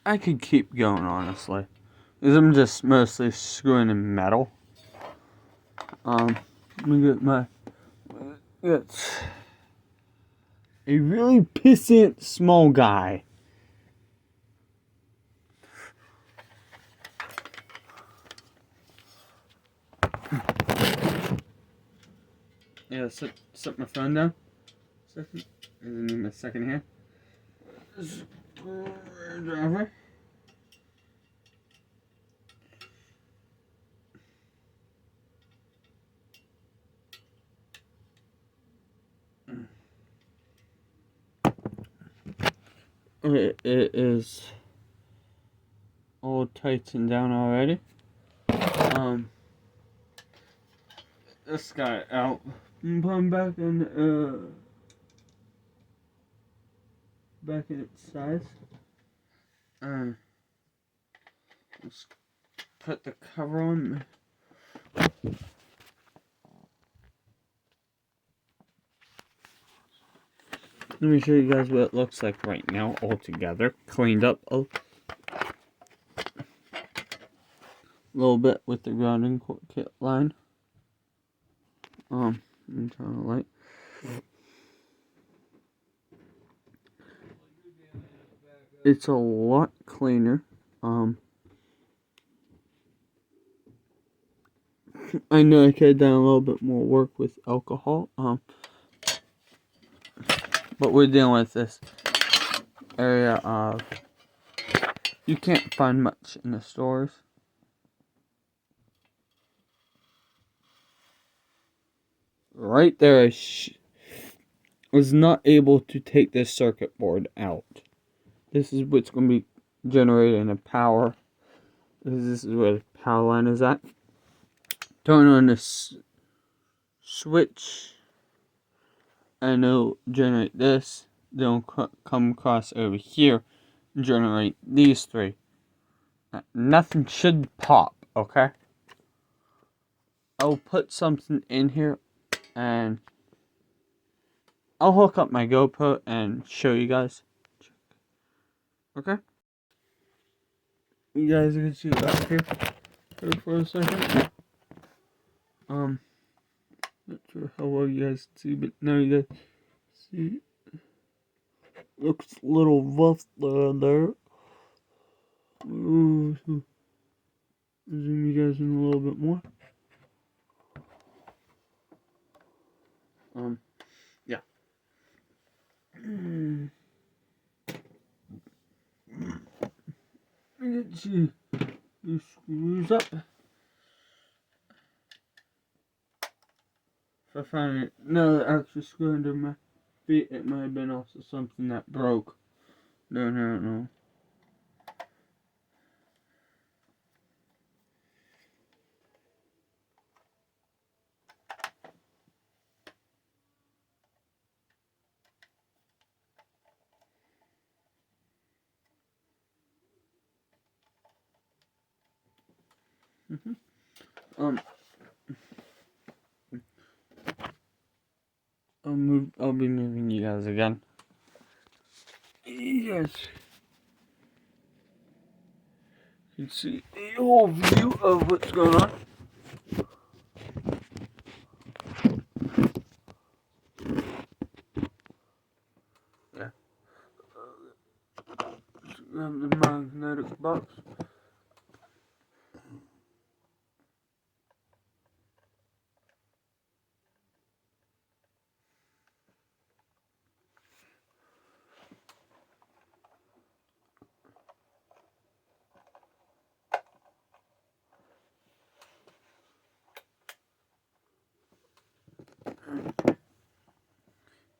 I could keep going, honestly. Because I'm just mostly screwing in metal. Let me get my... It's a really pissant small guy. Yeah, set my phone down. Second. And then my second hand. Screwdriver. It is all tightened down already. This guy out. Put him back in its size. Let's put the cover on. Let me show you guys what it looks like right now, all together, cleaned up a little bit with the grounding kit line. Let me turn the light. It's a lot cleaner. I know I could have done a little bit more work with alcohol. But we're dealing with this area of you can't find much in the stores. Right there, I was not able to take this circuit board out. This is what's going to be generating the power. This is where the power line is at. Turn on this switch, and it'll generate this. Then it'll come across over here and generate these three. Nothing should pop, okay? I'll put something in here and I'll hook up my GoPro and show you guys. Okay? You guys can see back here for a second. Not sure how well you guys can see, but now you guys see. Looks a little rough there. Ooh, so zoom you guys in a little bit more. Yeah. Get you screws up. If I find another extra screw under my feet, it might have been also something that broke. No. I'll be moving you guys again. Yes. You can see a whole view of what's going on. Yeah. Grab the magnetic box.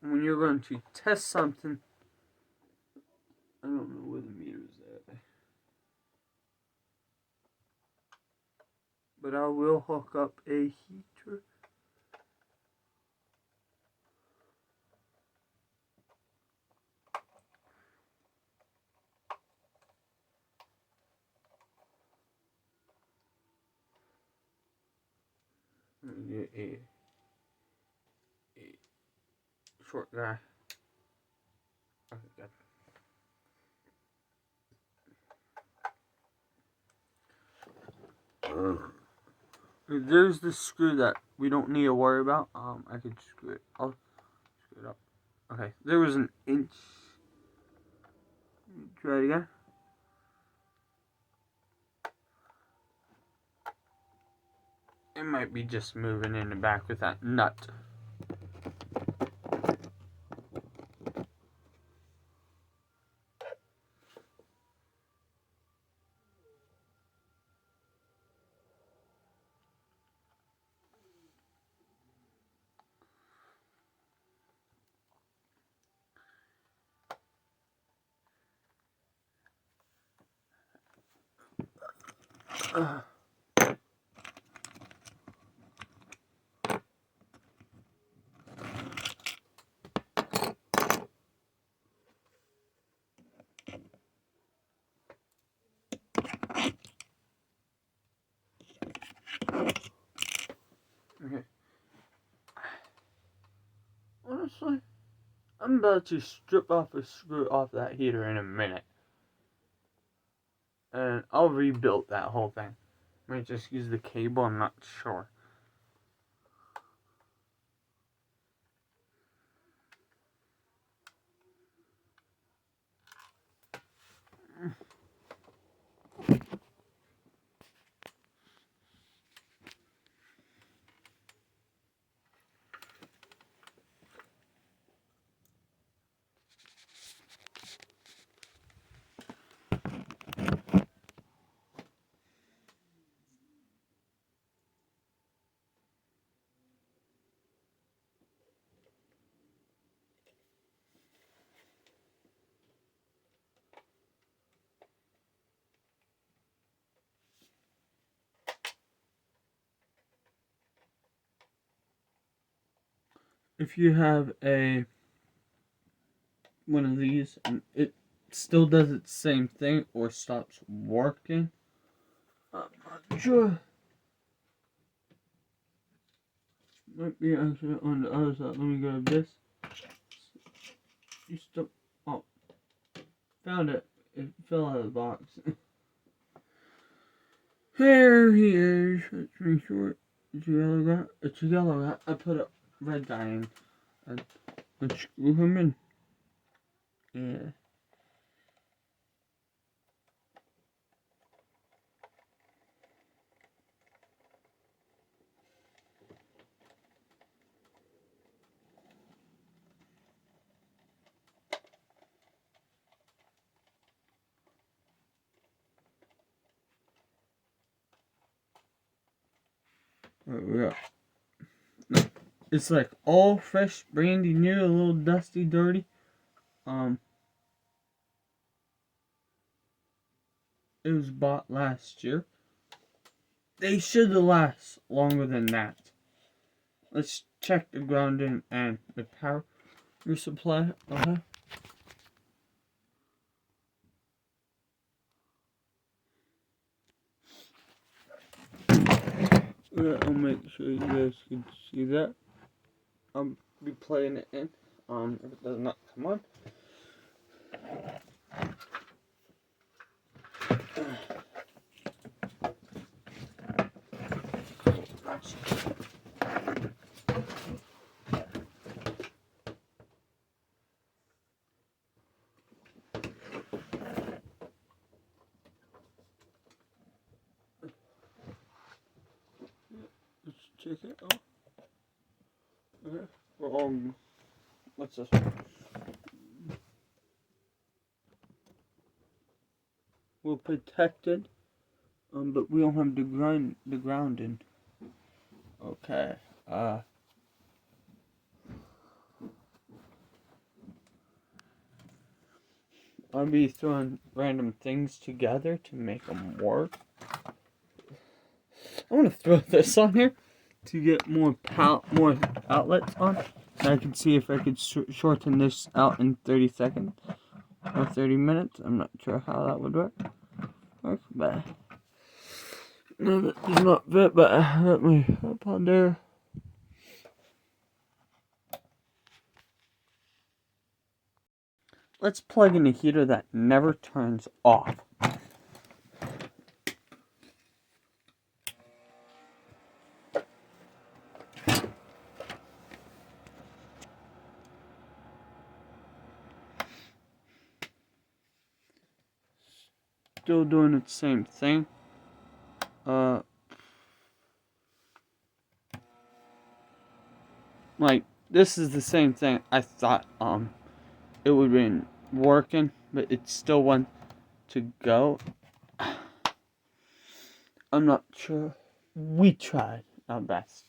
When you're going to test something, I don't know where the meter is at, but I will hook up a heater. Get a short guy. Okay, good. There's this screw that we don't need to worry about. I could screw it. I'll screw it up. Okay, there was an inch. Try it again. It might be just moving in the back with that nut. Okay. Honestly, I'm about to strip off a screw off that heater in a minute. And I'll rebuild that whole thing. Might just use the cable, I'm not sure. If you have one of these and it still does its same thing or stops working, I'm not sure. Might be actually on the other side. Let me grab this. You still. Oh. Found it. It fell out of the box. Here he is. Let's make sure it's a yellow guy. It's a yellow guy. I put a red guy in. And let's screw him in. Yeah. Right, we got. No, it's like all fresh, brandy new, a little dusty, dirty. It was bought last year. They should last longer than that. Let's check the grounding and the power supply. Okay. Yeah, I'll make sure you guys can see that. I'll be playing it in. If it does not come on. Let's check it out. Okay. What's this one? We're protected, but we don't have the grounding. Okay. I'll be throwing random things together to make them work. I want to throw this on here to get more outlets on. And I can see if I could shorten this out in 30 seconds or 30 minutes. I'm not sure how that would work. But no, that does not fit. But let me up on there. Let's plug in a heater that never turns off. still doing the same thing. Like, this is the same thing. I thought it would have been working, but it still wants to go. I'm not sure. We tried our best.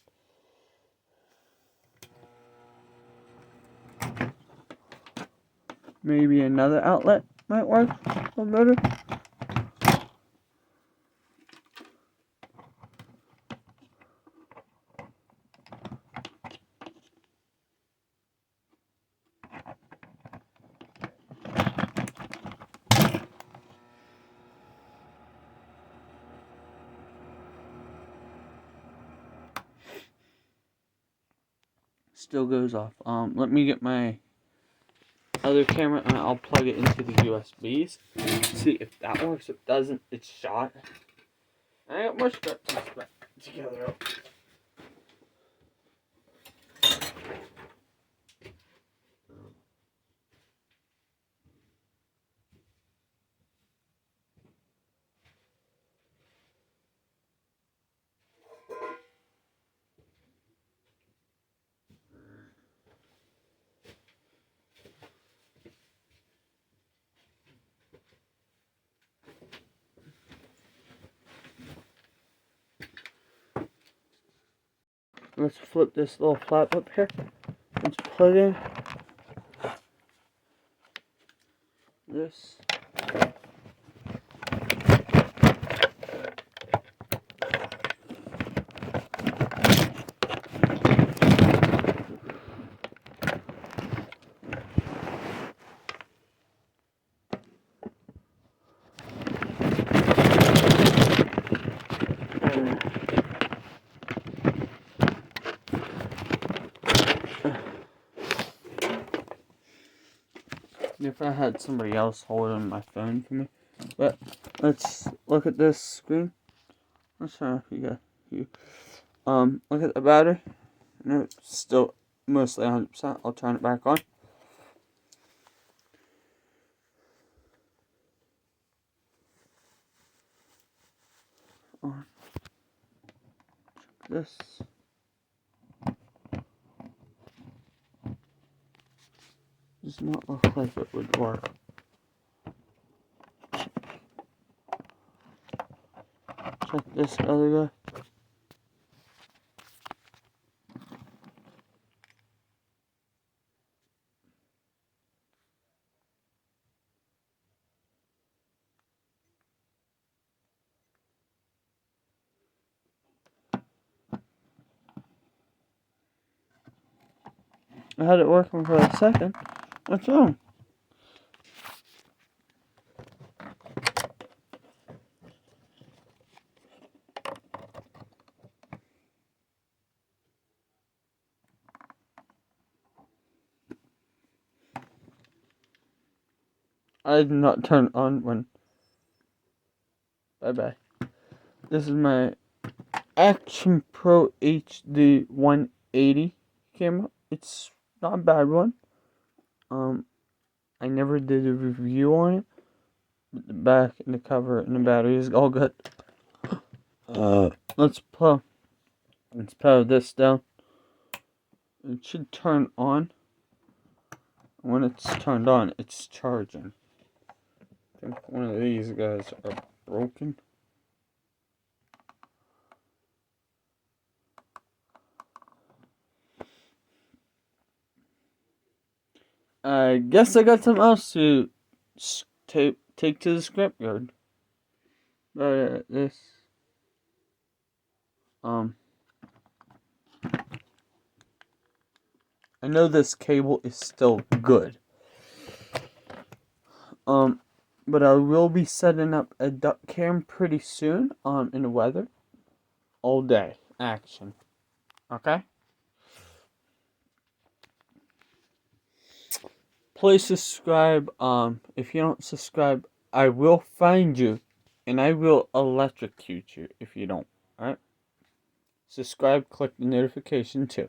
Maybe another outlet might work a little better. Still goes off. Let me get my other camera and I'll plug it into the USBs. See if that works. If it doesn't, it's shot. I got more straps together. Let's flip this little flap up here. Let's plug in this. If I had somebody else holding my phone for me. But let's look at this screen. Let's try if you got you. Look at the battery. No, it's still mostly 100%. I'll turn it back on. Check this. Does not look like it would work. Check this other guy. I had it working for a second. What's wrong? I did not turn on when. Bye bye. This is my Action Pro HD 180 camera. It's not a bad one. I never did a review on it. But the back and the cover and the battery is all good. Let's power this down. It should turn on. When it's turned on, it's charging. I think one of these guys are broken. I guess I got something else to take to the scrapyard. But this, I know this cable is still good. But I will be setting up a duck cam pretty soon. In the weather, all day action. Okay. Please subscribe. If you don't subscribe, I will find you, and I will electrocute you if you don't. Alright? Subscribe, click the notification too.